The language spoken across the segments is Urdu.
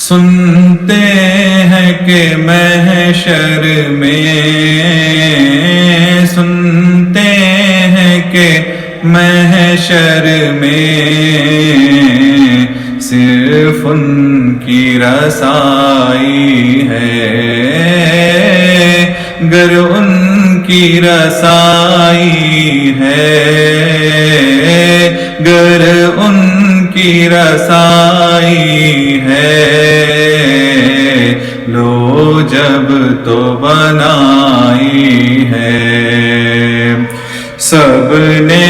سنتے ہیں کہ محشر میں، سنتے ہیں کہ محشر میں صرف ان کی رسائی ہے، گر ان کی رسائی ہے، گر ان کی رسائی ہے، لو جب تو بنائی ہے۔ سب نے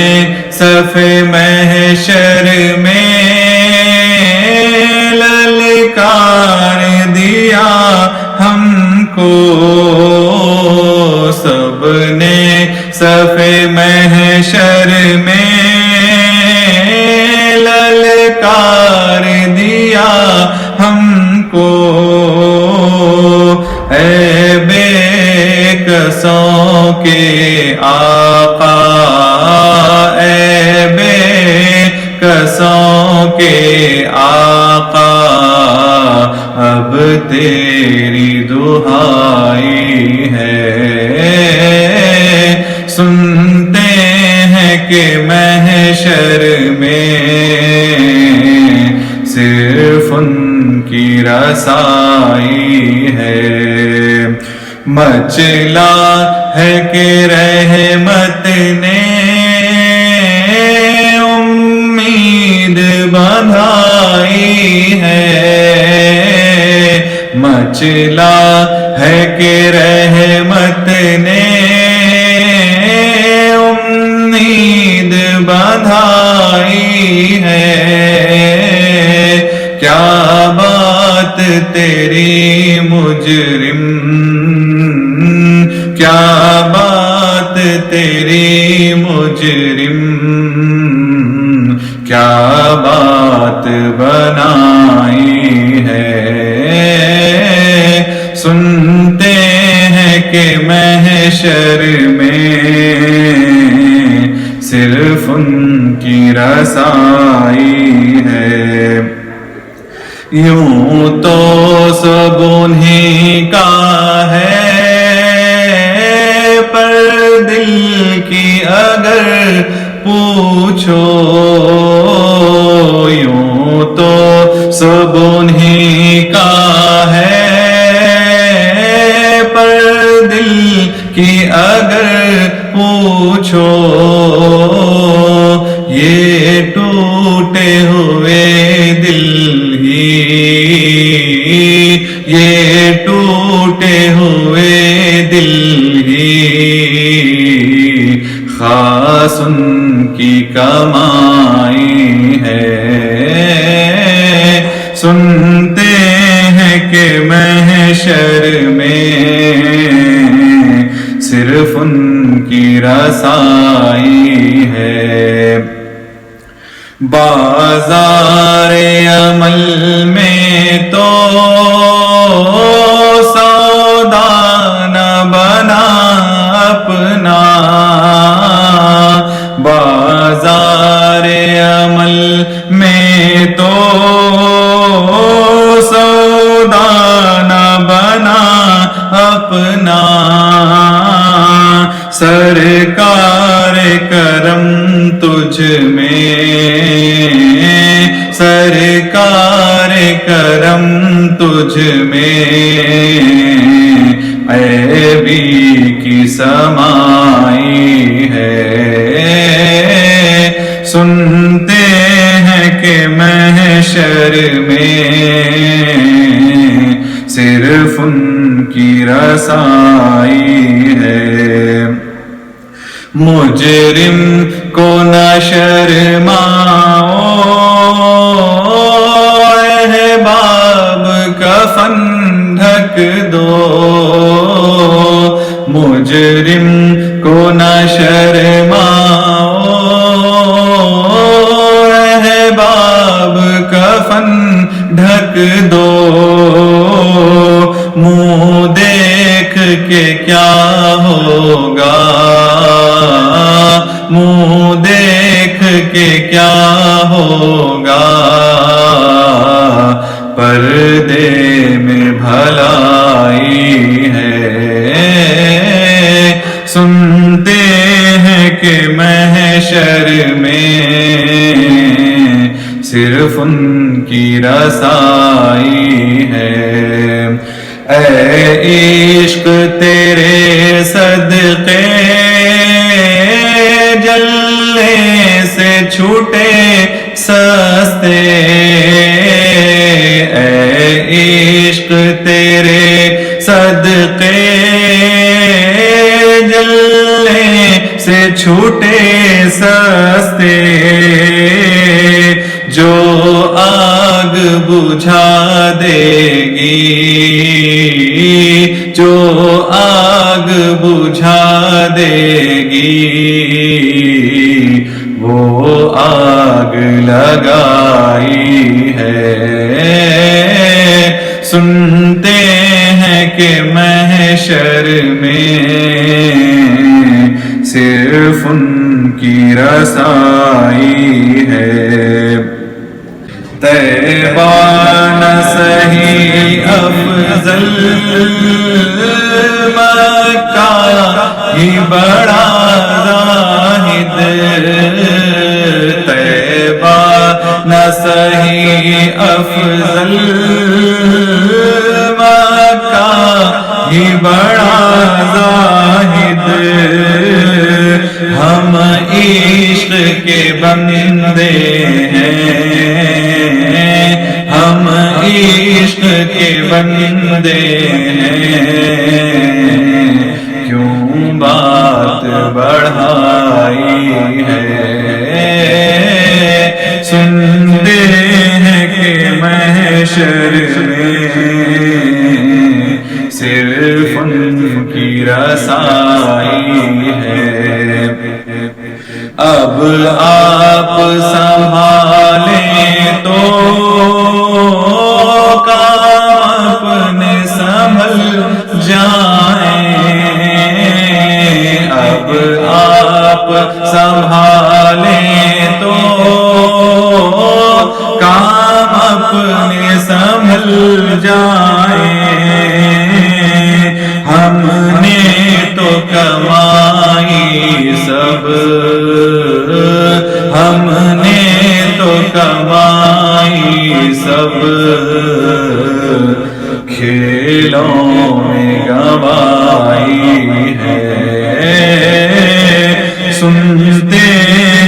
صف محشر میں للکار دیا ہم کو، سب نے صف محشر میں للکار دیا ہم کو، اے بے کسوں کے آقا، اے بے کسوں کے آقا، اب تیری دہائی ہے۔ سنتے ہیں کہ محشر میں صرف ان کی رسائی ہے۔ مچلا ہے کہ رحمت نے امید بندھائی ہے، مچلا ہے کہ رحمت نے امید بندھائی ہے، کیا بات تیری مجرم، کیا بات تیری مجرم، کیا بات بنائی ہے۔ سنتے ہیں کہ محشر میں صرف ان کی رسائی ہے۔ یوں تو سب انہیں کا ہے، پر دل کی اگر پوچھو، یوں تو سب انہیں کا ہے، پر دل کی اگر پوچھو، یہ ٹوٹے ہوئے دل ہی، یہ ٹوٹے ہوئے دل ہی خاص ان کی کمائی ہے۔ سنتے ہیں کہ محشر میں صرف ان کی رسائی ہے۔ بازار عمل میں تو سودا نہ بنا اپنا، بازار عمل میں تو سودا نہ بنا اپنا، سرکار کرم تجھ میں، سرکار کرم تجھ میں عیبی کی سمائی ہے۔ سنتے ہیں کہ محشر میں صرف ان کی رسائی ہے۔ مجرم کو نہ شرماؤ، احباب کفن ڈھک دو، مجرم کو نہ شرماؤ، احباب کفن ڈھک دو، منہ دیکھ کے کیا ہوگا، منہ دیکھ کے کیا ہوگا، پردے بھلائی ہے، سنتے ہیں کہ محشر میں صرف ان کی رسائی ہے۔ اے عشق تیرے صدقے جلنے سے چھوٹے سستے، اے عشق تیرے صدقے جلنے سے چھوٹے سستے، جو آگ بجھا دے گی، جو آگ بجھا دے گی، وہ آگ لگائی ہے۔ سنتے ہیں کہ محشر میں صرف ان کی رسائی ہے۔ طیبہ نہ سہی افضل، مکہ ہی بڑا زاہد، طیبہ نہ سہی افضل، مکہ ہی بڑا زاہد، ہم عشق کے بندے ہیں، ہم عشق کے بندے ہیں، کیوں بات بڑھائی ہے۔ سنتے ہیں کہ محشر میں صرف ان کی رسائی ہے۔ اب آپ سنبھالیں تو کام اپنے سنبھل جائیں، اب آپ سنبھالیں تو کام اپنے سنبھل جائیں، ہم نے تو کمائی سب، ہم نے تو کمائی سب، کھیلوں میں گوائی ہے۔ سنتے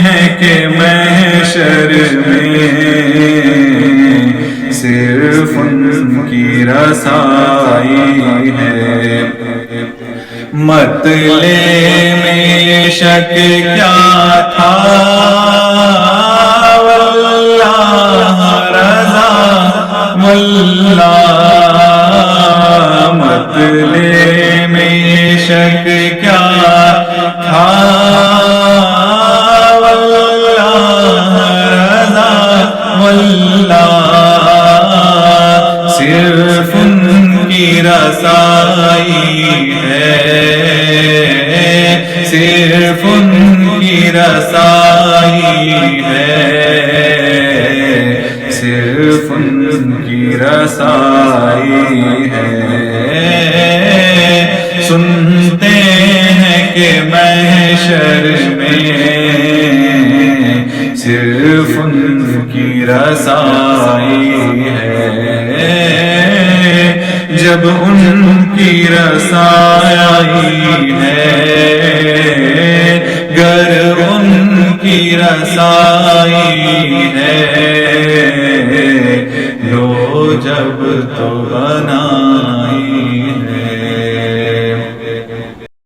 ہیں کہ محشر میں صرف ان کی رسائی ہے۔ مطلے میں شک کیا تھا، واللہ رضا واللہ، مطلے میں شک کیا تھا، واللہ رضا واللہ، صرف ان کی رسائی ہے، صرف ان کی رسائی ہے، صرف ان کی رسائی ہے۔ سنتے ہیں کہ محشر میں صرف ان کی رسائی ہے، جب ان کی رسائی ہے، گر ان کی رسائی ہے، لو جب تو